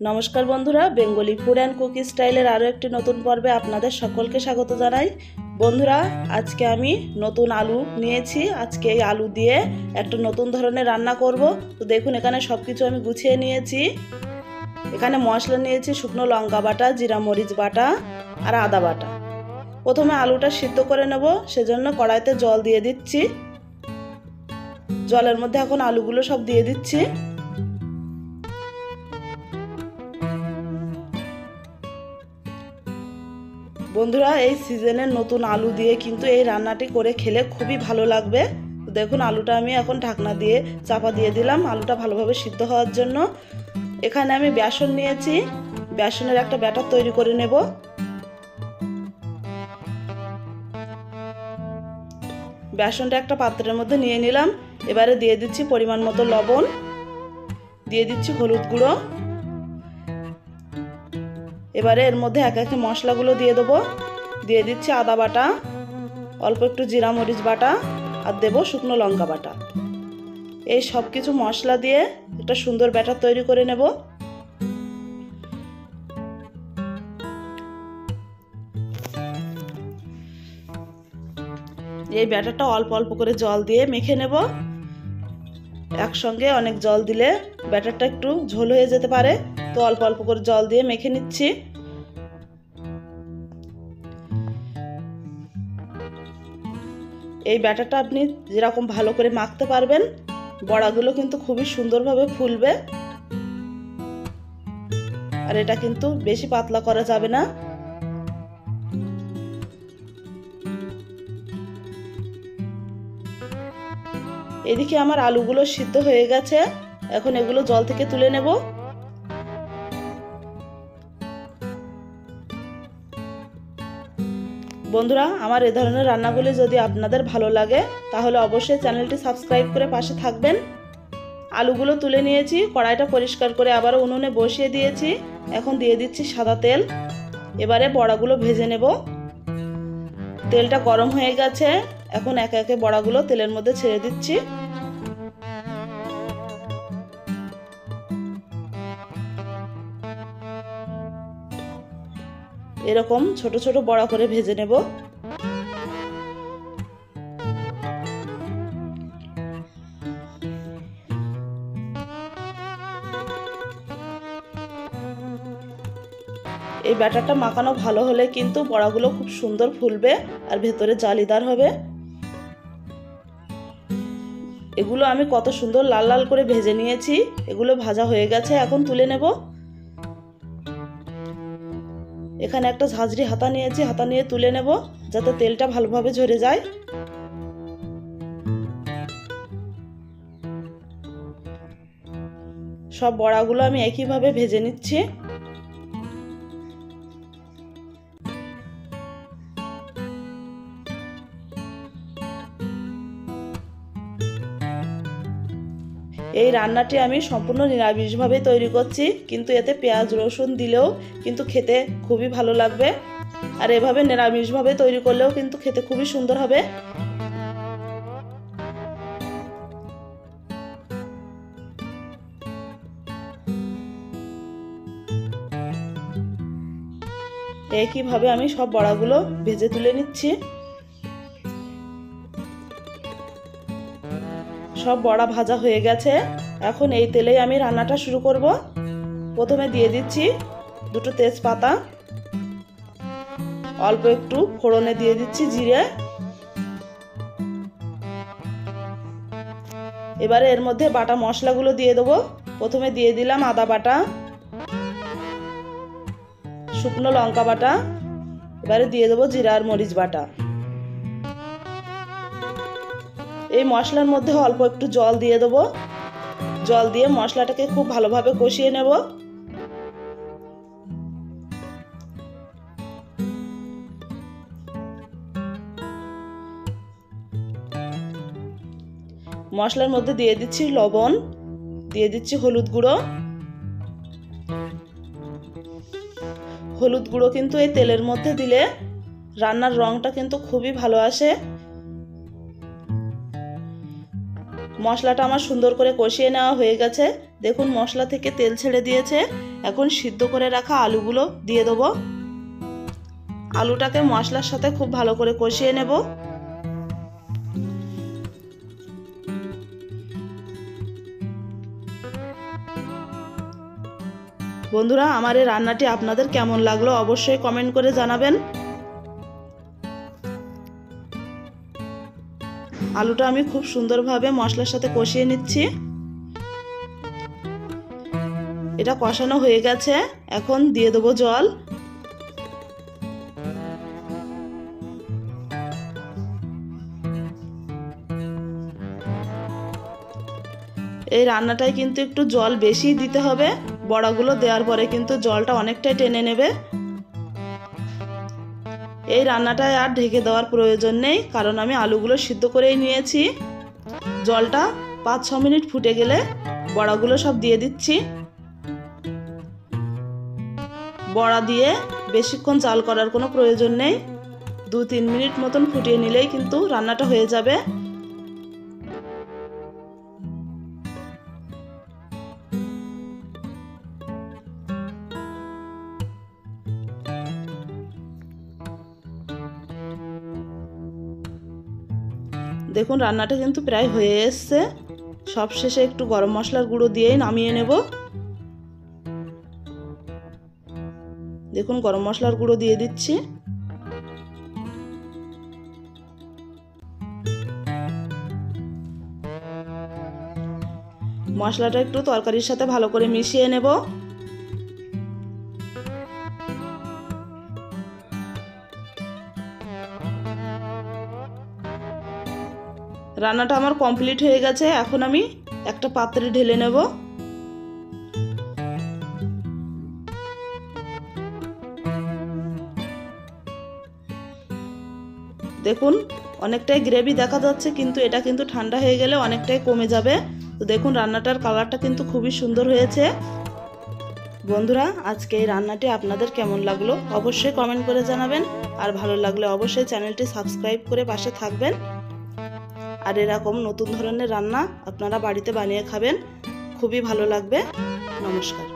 नमस्कार बंधुरा Bengali food and cookie स्टाइलेर आरो एकटी नतून पर्वे आपनादेर सकलके स्वागत जानाई। बंधुरा आज के आमी नतून आलू नियेछि। आज के आलू दिए एकटा नतून धरनेर रान्ना करब। तो देखुन एखाने सबकिछु आमी गुछिए नियेछि। एखाने मशला नियेछि शुकनो लंका बाटा, जिरा मरिच बाटा और आदा बाटा। प्रथमे आलूटा सिद्ध करे नेब, सेजन्य कड़ाइते जल दिए दिচ্ছি। जलेर मধ্যে এখন आलूगुलो सब दिए दिচ্ছি। বন্ধুরা এই সিজনের নতুন আলু দিয়ে কিন্তু এই রান্নাটি করে খেলে খুবই ভালো লাগবে। তো দেখুন আলুটা আমি এখন ঢাকনা দিয়ে চাপা দিয়ে দিলাম আলুটা ভালোভাবে সিদ্ধ হওয়ার জন্য। এখানে আমি বেসন নিয়েছি, বেসনের একটা ব্যাটার তৈরি করে নেব। বেসনটা একটা পাত্রের মধ্যে নিয়ে নিলাম। এবারে দিয়ে দিচ্ছি পরিমাণ মতো লবণ, দিয়ে দিচ্ছি হলুদ গুঁড়ো। এবারে এর মধ্যে এক এক মশলাগুলো দিয়ে দেবো। দিয়ে দিচ্ছি আদা বাটা, অল্প একটু জিরা মরিচ বাটা আর দেবো শুকনো লঙ্কা বাটা। এই সব কিছু মশলা দিয়ে একটা সুন্দর ব্যাটার তৈরি করে নেব। এই ব্যাটারটা অল্প অল্প করে জল দিয়ে মেখে নেব। একসঙ্গে অনেক জল দিলে ব্যাটারটা একটু ঝোল হয়ে যেতে পারে, তো অল্প অল্প করে জল দিয়ে মেখে নিচ্ছি। এই ব্যাটারটা আপনি যেরকম ভালো করে মাখতে পারবেন, বড়াগুলো কিন্তু খুবই সুন্দরভাবে ফুলবে। আর এটা কিন্তু বেশি পাতলা করা যাবে না। এদিকে আমার আলুগুলো সিদ্ধ হয়ে গেছে, এখন এগুলো জল থেকে তুলে নেব। বন্ধুরা আমার এই ধরনের রান্নাগুলি যদি আপনাদের ভালো লাগে তাহলে অবশ্যই চ্যানেলটি সাবস্ক্রাইব করে পাশে থাকবেন। আলুগুলো তুলে নিয়েছি, কড়াইটা পরিষ্কার করে আবার উনুনে বসিয়ে দিয়েছি। এখন দিয়ে দিচ্ছি সাদা তেল। এবারে বড়াগুলো ভেজে নেব। তেলটা গরম হয়ে গেছে, এখন একে একে বড়াগুলো তেলের মধ্যে ছেড়ে দিচ্ছি। এরকম ছোট ছোট বড়া করে ভেজে নেব। এই ব্যাটারটা মাখানো ভালো হলে কিন্তু বড়াগুলো খুব সুন্দর ফুলবে আর ভেতরে জালিদার হবে। এগুলো আমি কত সুন্দর লাল লাল করে ভেজে নিয়েছি। এগুলো ভাজা হয়ে গেছে, এখন তুলে নেব। এখানে একটা ঝাঁঝরি হাতা নিয়েছি, হাতা নিয়ে তুলে নেব যাতে তেলটা ভালোভাবে ঝরে যায়। সব বড়াগুলো আমি একইভাবে ভেজে নিচ্ছি। এই রান্নাটি আমি সম্পূর্ণ নিরামিষভাবে তৈরি করছি, কিন্তু এতে পেঁয়াজ রসুন দিলেও কিন্তু খেতে খুবই ভালো লাগবে। আর এভাবে নিরামিষভাবে তৈরি করলেও কিন্তু খেতে খুবই সুন্দর হবে। একইভাবে আমি সব বড়াগুলো ভেজে তুলে নিচ্ছি। সব বড়া ভাজা হয়ে গেছে, এখন এই তেলেই আমি রান্নাটা শুরু করব। প্রথমে দিয়ে দিচ্ছি দুটো তেজপাতা, অল্প একটু ফোড়নে দিয়ে দিচ্ছি জিরে। এবারে এর মধ্যে বাটা মশলাগুলো দিয়ে দেবো। প্রথমে দিয়ে দিলাম আদা বাটা, শুকনো লঙ্কা বাটা, এবারে দিয়ে দেবো জিরা আর মরিচ বাটা। এই মশলার মধ্যে অল্প একটু জল দিয়ে দেবো। জল দিয়ে মশলাটাকে খুব ভালোভাবে কষিয়ে নেব। মশলার মধ্যে দিয়ে দিচ্ছি লবণ, দিয়ে দিচ্ছি হলুদ গুঁড়ো। হলুদ গুঁড়ো কিন্তু এই তেলের মধ্যে দিলে রান্নার রংটা কিন্তু খুবই ভালো আসে। মশলাটা আমার সুন্দর করে কষিয়ে নেওয়া হয়ে গেছে। দেখুন মশলা থেকে তেল ছেড়ে দিয়েছে। এখন সিদ্ধ করে রাখা আলুগুলো দিয়ে দেবো। আলুটাকে মশলার সাথে খুব ভালো করে কষিয়ে নেব। বন্ধুরা, আমার এই রান্নাটি আপনাদের কেমন লাগলো অবশ্যই কমেন্ট করে জানাবেন। আলুটা আমি খুব সুন্দরভাবে মশলার সাথে কষিয়ে নিচ্ছি। এটা কষানো হয়ে গেছে, এখন দিয়ে দেবো জল। এই রান্নাটায় কিন্তু একটু জল বেশি দিতে হবে। বড়াগুলো দেওয়ার পরে কিন্তু জলটা অনেকটাই টেনে নেবে। এই রান্নাটায় আর ঢেকে দেওয়ার প্রয়োজন নেই, কারণ আমি আলুগুলো সিদ্ধ করেই নিয়েছি। জলটা 5-6 মিনিট ফুটে গেলে বড়াগুলো সব দিয়ে দিচ্ছি। বড়া দিয়ে বেশিক্ষণ জাল করার কোনো প্রয়োজন নেই, 2-3 মিনিট মতন ফুটিয়ে নিলেই কিন্তু রান্নাটা হয়ে যাবে। দেখুন রান্নাটা কিন্তু প্রায় হয়ে এসছে। সবশেষে একটু গরম মশলার গুঁড়ো দিয়েই নামিয়ে নেব। দেখুন গরম মশলার গুঁড়ো দিয়ে দিচ্ছি। মশলাটা একটু তরকারির সাথে ভালো করে মিশিয়ে নেব। রান্নাটা আমার কমপ্লিট হয়ে গেছে, এখন আমি একটা পাত্রে ঢেলে নেব। দেখুন অনেকটাই গ্রেভি দেখা যাচ্ছে, কিন্তু এটা কিন্তু ঠান্ডা হয়ে গেলে অনেকটাই কমে যাবে। তো দেখুন রান্নাটার কালারটা কিন্তু খুবই সুন্দর হয়েছে। বন্ধুরা, আজকে এই রান্নাটি আপনাদের কেমন লাগলো অবশ্যই কমেন্ট করে জানাবেন। আর ভালো লাগলে অবশ্যই চ্যানেলটি সাবস্ক্রাইব করে পাশে থাকবেন। আর এরকম নতুন ধরনের রান্না আপনারা বাড়িতে বানিয়ে খাবেন, খুবই ভালো লাগবে। নমস্কার।